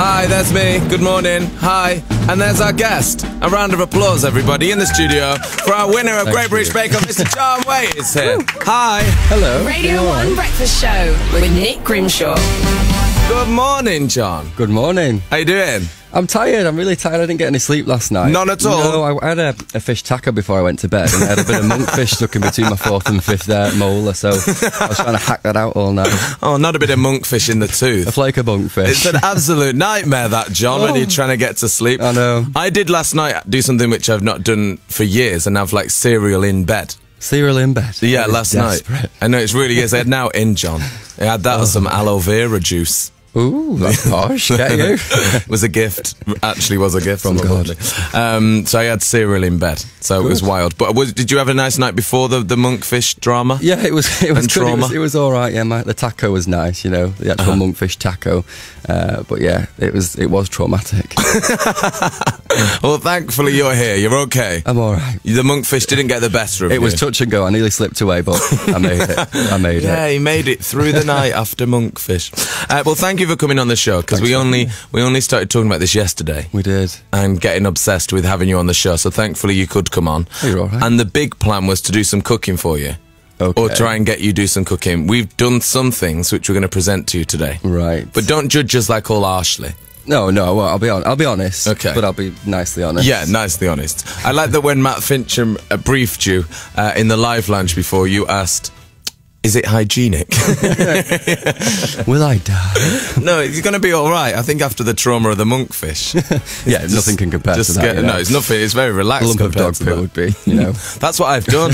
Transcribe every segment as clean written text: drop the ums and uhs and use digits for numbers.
Hi, that's me. Good morning. Hi. And there's our guest. A round of applause, everybody, in the studio for our winner of Great British Bake Off, Mr. John Whaite is here. Hi. Hello. Radio 1 Breakfast Show with Nick Grimshaw. Good morning, John. Good morning. How you doing? I'm tired. I'm really tired. I didn't get any sleep last night. None at all? No, I had a fish taco before I went to bed, and I had a bit of monkfish stuck in between my fourth and fifth molar, so I was trying to hack that out all night. Oh, not a bit of monkfish in the tooth. A flake of monkfish. It's an absolute nightmare, that, John, when you're trying to get to sleep. I know. I did last night do something which I've not done for years, and have, like, cereal in bed. Cereal in bed? Yeah, last night. I know, it's really is. I had now in, John. I had that with some aloe vera juice. Ooh, that's posh. Get you. It was a gift. Actually was a gift from God. So I had cereal in bed. So It was wild. But did you have a nice night before the monkfish drama? Yeah, it was good. Trauma? It was all right. Yeah, the taco was nice. You know, the actual monkfish taco. But yeah, it was traumatic. Well, thankfully you're here. You're okay. I'm all right. The monkfish didn't get the best of you. It was touch and go. I nearly slipped away, but I made it. Yeah, he made it through the night after monkfish. Well, thank you for coming on the show, because we only started talking about this yesterday. We did. And getting obsessed with having you on the show, so thankfully you could come on. You're all right. And the big plan was to do some cooking for you. Okay. Or try and get you do some cooking. We've done some things which we're going to present to you today. Right. But don't judge us like all harshly. No, well, I'll be honest. Okay. But I'll be nicely honest. Yeah, nicely honest. I like that when Matt Fincham briefed you in the live lounge before, you asked, is it hygienic? Will I die? No, it's going to be all right. I think after the trauma of the monkfish. Yeah, nothing can compare to that. No, it's nothing. It's very relaxed. A lump of dog poo would be, you know. That's what I've done.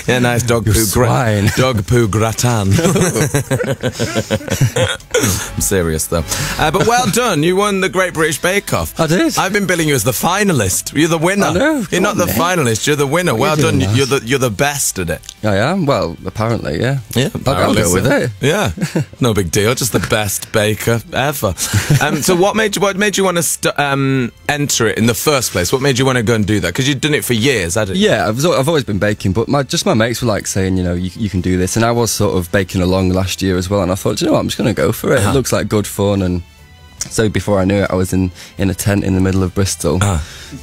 Yeah, nice dog poo. Swine. Dog poo gratin. I'm serious though. But well done. You won the Great British Bake Off. I did. I've been billing you as the finalist. You're the winner. I know. You're not the finalist. You're the winner. Well done. You're the best at it. I am. Well, apparently, yeah. Yeah, I'll go with it. Yeah, no big deal. Just the best baker ever. So, what made you want to enter it in the first place? What made you want to go and do that? Because you'd done it for years, hadn't you? Yeah, I've always been baking, but my mates were like saying, you know, you can do this, and I was sort of baking along last year as well. And I thought, you know what, I'm just going to go for it. It looks like good fun, and so before I knew it, I was in a tent in the middle of Bristol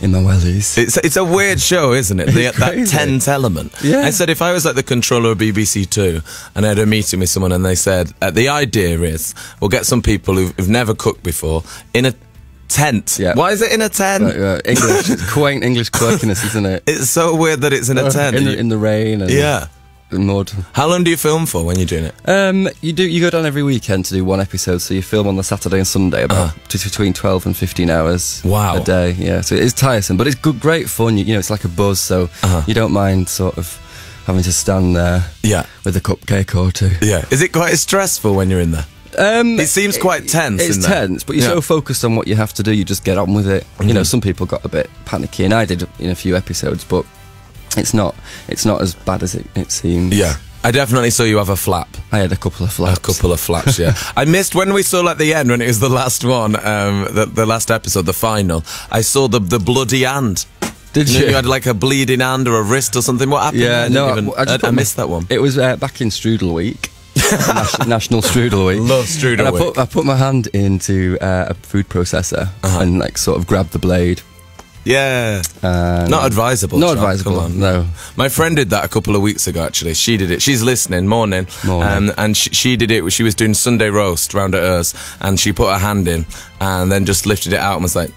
in my wellies. It's a weird show, isn't it? That tent element. Yeah. I said if I was like the controller of BBC Two and I had a meeting with someone and they said the idea is we'll get some people who've never cooked before in a tent. Yeah. Why is it in a tent? English, it's quaint English quirkiness, isn't it? It's so weird that it's in a tent. In the rain and the mud. How long do you film for when you're doing it? You go down every weekend to do one episode, so you film on the Saturday and Sunday about between 12 and 15 hours a day. Yeah, so it is tiresome, but it's great fun. You know, it's like a buzz, so you don't mind sort of having to stand there with a cupcake or two. Yeah. Is it quite stressful when you're in there? It seems quite tense. It's tense, but you're so focused on what you have to do, you just get on with it. You know, some people got a bit panicky, and I did in a few episodes, but it's not as bad as it seems. Yeah. I definitely saw you have a flap. I had a couple of flaps. A couple of flaps, yeah. I missed when we saw like the end, when it was the last one, the last episode, the final. I saw the bloody hand. Did you? You had like a bleeding hand or a wrist or something. What happened? Yeah, I missed that one. It was back in Strudel Week. National Strudel Week. Love Strudel Week. I put my hand into a food processor and like sort of grabbed the blade. Yeah. Not advisable. Not John. advisable. Come on. No. My friend did that a couple of weeks ago, actually. She did it. She's listening. Morning. And she did it. She was doing Sunday roast round at hers, and she put her hand in and then just lifted it out and was like,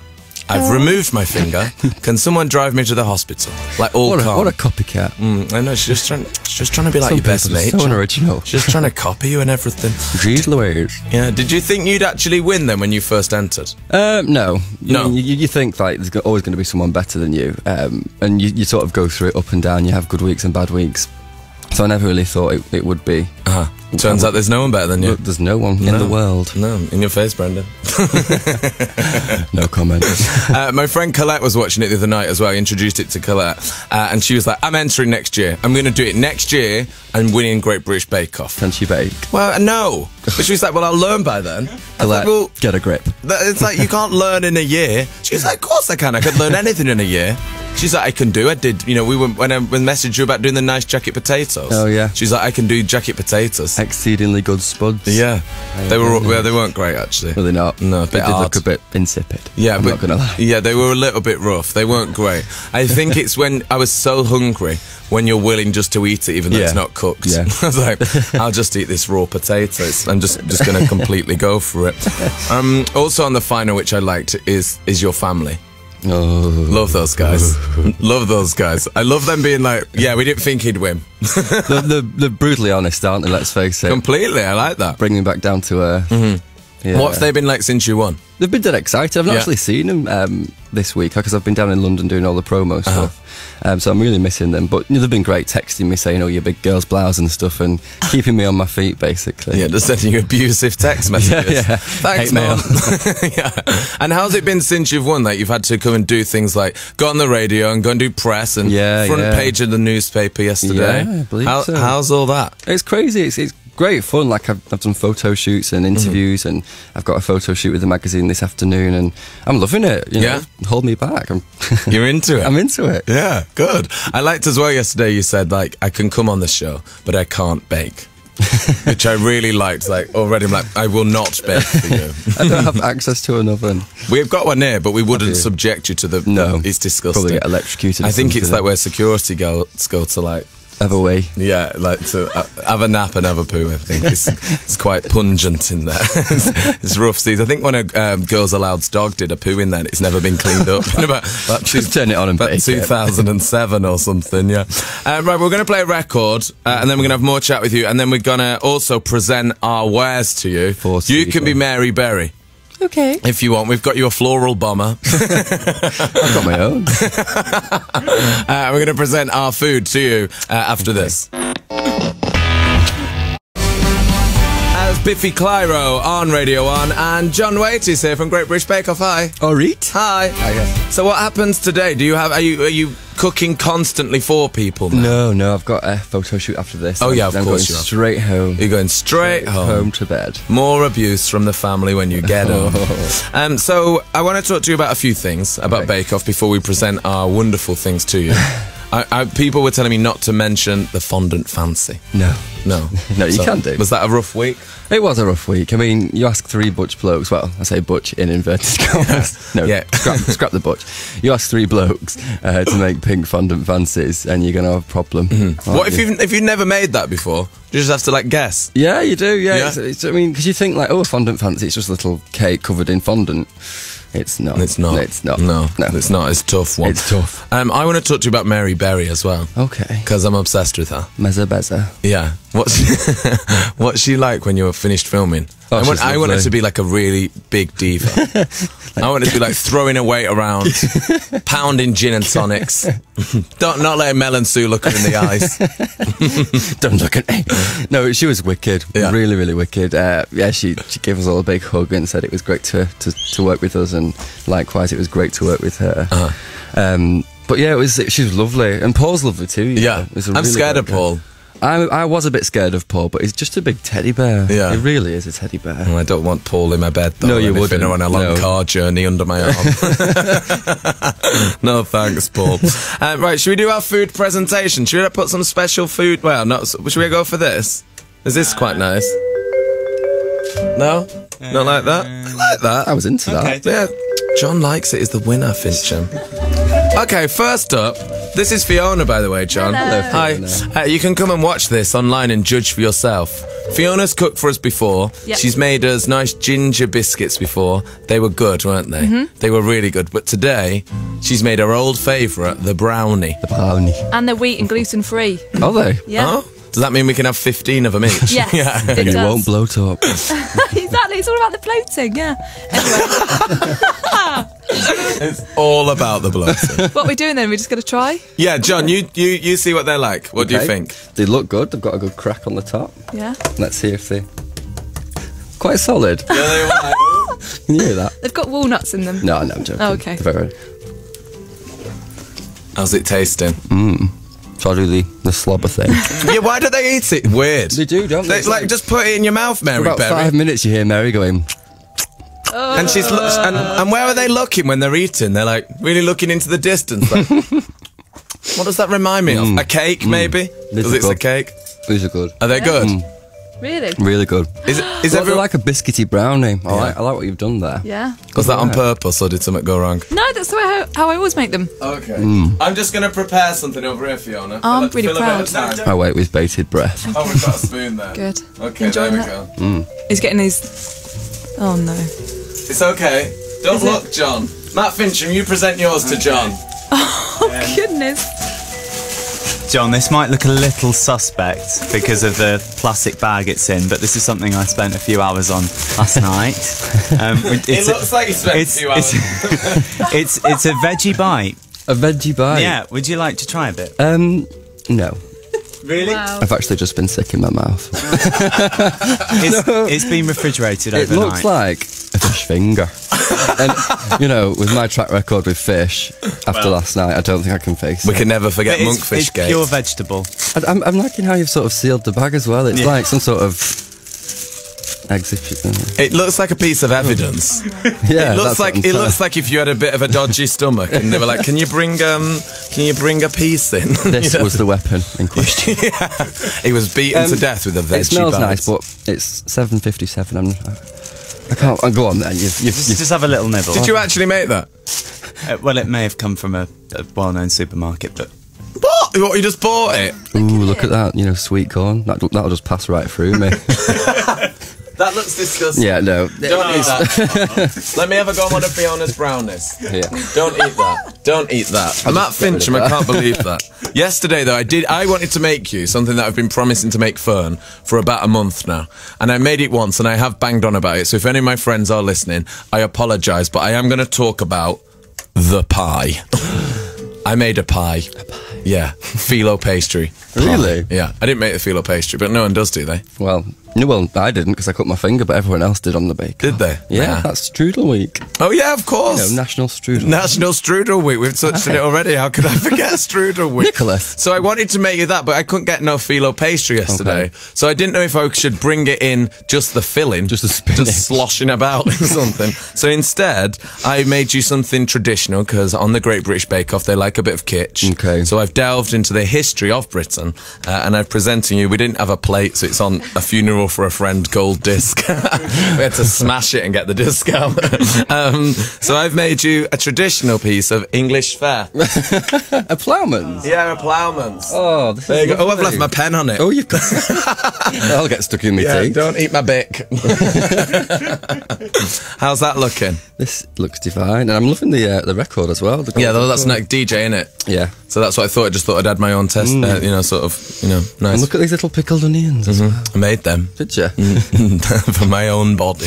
I've removed my finger. Can someone drive me to the hospital? Like all calm. What a copycat. I know, she's just trying to be like your best mate. So unoriginal. She's just trying to copy you and everything. Jeez Louise. Yeah, did you think you'd actually win then when you first entered? No. No. You think like there's always going to be someone better than you, and you sort of go through it up and down. You have good weeks and bad weeks. So I never really thought it would be. Turns out there's no one better than you. There's no one in the world. No, in your face, Brendan. No comment. My friend Colette was watching it the other night as well. I introduced it to Colette, and she was like, I'm entering next year. I'm going to do it next year and winning Great British Bake Off. Can she bake? Well, no. But she was like, well, I'll learn by then. Colette, like, well, get a grip. It's like, you can't learn in a year. She was like, of course I can. I could learn anything in a year. She's like, I can do. I did. You know, when I messaged you about doing the nice jacket potatoes. Oh yeah. She's like, I can do jacket potatoes. Exceedingly good spuds. Yeah, they weren't great actually. Were they not? No, they did look a bit insipid. Yeah, I'm not gonna lie. Yeah, they were a little bit rough. They weren't great. I think it's when I was so hungry when you're willing just to eat it even though it's not cooked. Yeah. I was like, I'll just eat this raw potatoes. I'm just going to completely go for it. Also on the final, which I liked, is your family. Oh. Love those guys. Love those guys. I love them being like, yeah, we didn't think he'd win. They're brutally honest, aren't they? Let's face it. Completely, I like that. Bringing back down to earth. Yeah. What have they been like since you won? They've been dead excited. I've not actually seen them this week because I've been down in London doing all the promo stuff. So I'm really missing them. But they've been great, texting me saying, "Oh, your big girl's blouse and stuff," and keeping me on my feet, basically. Yeah, just sending you abusive text messages. Yeah. Thanks, Mom. Yeah. And how's it been since you've won? Like you've had to come and do things like go on the radio and go and do press and front page of the newspaper yesterday. Yeah, I believe so. How's all that? It's crazy. It's great fun. Like I've done photo shoots and interviews, and I've got a photo shoot with the magazine this afternoon, and I'm loving it. You know, hold me back. You're into it. I'm into it. Yeah, good. I liked as well yesterday. You said like I can come on the show, but I can't bake. Which I really liked. Like already, I'm like, I will not bake for you. I don't have access to an oven. We've got one here, but we wouldn't subject you to the. No, it's disgusting. Probably get electrocuted. I think it's like where security guards go to like. Have a wee. Yeah, like to have a nap and have a poo. I think it's quite pungent in there. It's rough seas. I think when a Girls Aloud's dog did a poo in there, it's never been cleaned up. Just turn it on and bake 2007 or something. Yeah. Right, we're going to play a record, and then we're going to have more chat with you, and then we're going to also present our wares to you. You can be Mary Berry. Okay. If you want, we've got you a floral bomber. I've got my own. We're going to present our food to you after this. As Biffy Clyro on Radio 1, and John Whaite is here from Great British Bake Off. Hi. All right. Hi. So what happens today? Are you cooking constantly for people now? No, I've got a photo shoot after this. Oh yeah, of course going you are. Straight home. You're going straight home to bed. More abuse from the family when you get home. So I want to talk to you about a few things about Bake Off before we present our wonderful things to you. People were telling me not to mention the fondant fancy. No, you can do. Was that a rough week? It was a rough week. I mean, you ask 3 butch blokes. Well, I say butch in inverted commas. No, scrap the butch. You ask 3 blokes to make pink fondant fancies, and you're gonna have a problem. What if you've never made that before? You just have to like guess. Yeah, you do. Yeah. I mean, because you think like, a fondant fancy, it's just a little cake covered in fondant. It's not. It's not. No, it's not. It's a tough one. It's tough. I want to talk to you about Mary Berry as well. Okay. Because I'm obsessed with her. Mezza Bezza. Yeah. What's she like when you're finished filming? I want her to be like a really big diva. I want her to be like throwing her weight around, pounding gin and tonics. Not letting Mel and Sue look her in the eyes. Don't look at me. No, she was wicked. Yeah. Really, really wicked. She gave us all a big hug and said it was great to work with us, and likewise it was great to work with her. But yeah, she was lovely, and Paul's lovely too. Yeah, I'm scared of Paul. I was a bit scared of Paul, but he's just a big teddy bear. Yeah. He really is a teddy bear. Well, I don't want Paul in my bed, though. No, you wouldn't. On a long car journey under my arm. No, thanks, Paul. Right, should we do our food presentation? Should we put some special food? Well, should we go for this? Is this quite nice? No? Not like that? I like that. I was into that. Yeah. John likes it. Is the winner, Fincham. Okay, first up, this is Fiona, by the way, John. Hello. Hi. You can come and watch this online and judge for yourself. Fiona's cooked for us before. Yep. She's made us nice ginger biscuits before. They were good, weren't they? They were really good. But today, she's made her old favourite, the brownie. The brownie. And they're wheat and gluten-free. Are they? Yeah. Oh? Does that mean we can have 15 of them each? Yes, yeah. And you won't bloat up. Exactly, it's all about the bloating, yeah. Anyway. It's all about the bloating. What are we doing then? We're just going to try? Yeah, John, you see what they're like. What do you think? They look good. They've got a good crack on the top. Yeah. Let's see if they... Quite solid. Yeah, they are. Can you hear that? They've got walnuts in them. No, I'm joking. Oh, okay. How's it tasting? So I do the slobber thing. Yeah, why do they eat it? Weird. They do, don't they? Like, just put it in your mouth, Mary For about Berry. 5 minutes you hear Mary going... And she's and where are they looking when they're eating? They're like really looking into the distance. Like, what does that remind me of? A cake, maybe? Because it's a cake. These are good. Are they good? Really? Really good. Is everyone like a biscuity brownie? I like what you've done there. Yeah. Was that on purpose or did something go wrong? No, that's the way how I always make them. Okay. I'm just going to prepare something over here, Fiona. I'm really proud. I wait with bated breath. Oh, we've got a spoon there. Good. Okay, Enjoying there we go. He's getting his... Oh, no. It's okay. Don't look, John. Matt Fincham, you present yours to John. Oh, goodness. John, this might look a little suspect because of the plastic bag it's in, but this is something I spent a few hours on last night. It looks like you spent a few hours. It's a veggie bite. A veggie bite? Yeah, would you like to try a bit? No. Really? Wow. I've actually just been sick in my mouth. It's been refrigerated overnight. It looks like a fish finger. And, you know, with my track record with fish, after last night, I don't think I can face it. We can never forget Monkfish Gate. It's pure vegetable. I'm liking how you've sort of sealed the bag as well. It's like some sort of exhibition. It looks like a piece of evidence. Yeah, it looks like if you had a bit of a dodgy stomach and they were like, "Can you bring a piece in?" This was the weapon in question. Yeah. He was beaten to death with a veggie. It smells bite. nice, but it's 7:57. I can't. Go on then. Just have a little nibble. Did you actually make that? Well, it may have come from a well-known supermarket, but What? You just bought it? Ooh, look at that. You know, sweet corn. That'll just pass right through me. That looks disgusting. Yeah, no. Don't eat that. Let me have a go on one of Fiona's brownies. Yeah. Don't eat that. Don't eat that. Matt Fincham, I can't believe that. Yesterday, though, I wanted to make you something that I've been promising to make Fern for about a month now. And I made it once, and I have banged on about it. So if any of my friends are listening, I apologise, but I am going to talk about the pie. I made a pie. Yeah. Phyllo pastry. Really? Yeah. I didn't make the phyllo pastry, but no one does, do they? Well, I didn't because I cut my finger, but everyone else did on the bake. Did they? Yeah, that's Strudel Week. Oh, yeah, of course. You know, National Strudel. National Strudel Week. We've touched on it already. How could I forget Strudel Week? Nicholas. So I wanted to make you that, but I couldn't get no phyllo pastry yesterday. Okay. So I didn't know if I should bring it in just the filling. Just the spinach. Just sloshing about or something. So instead, I made you something traditional, because on the Great British Bake Off, they like a bit of kitsch. Okay. So I've delved into the history of Britain, and I'm presenting you. We didn't have a plate, so it's on a funeral for a friend gold disc. We had to smash it and get the disc out. So I've made you a traditional piece of English fare. A ploughman's? Yeah, a ploughman's. Oh, this There you is go. Oh, I've lovely. left my pen on it. Oh, you've got... I'll get stuck in my teeth. Don't eat my bic. How's that looking? This looks divine, and I'm loving the record as well. Yeah, that's like DJ, innit? Yeah. So that's what I thought. I just thought I'd add my own test, sort of, nice. And look at these little pickled onions as well. I made them. Did you? For my own body.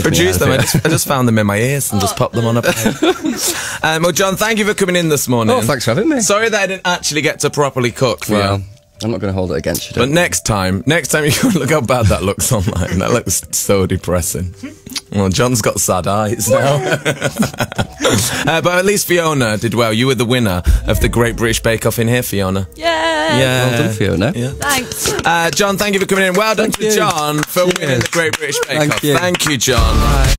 Produced them. I just found them in my ears and just popped them on a plate. Well, John, thank you for coming in this morning. Oh, thanks for having me. Sorry that I didn't actually get to properly cook for Well, you. I'm not going to hold it against you. But next time you can look how bad that looks online. That looks so depressing. Well, John's got sad eyes now. But at least Fiona did well. You were the winner of the Great British Bake Off in here, Fiona. Yay! Yeah. Well done, Fiona. Yeah. Thanks. John, thank you for coming in. Well done to John for winning the Great British Bake Off. Thank you. Thank you, John. Bye.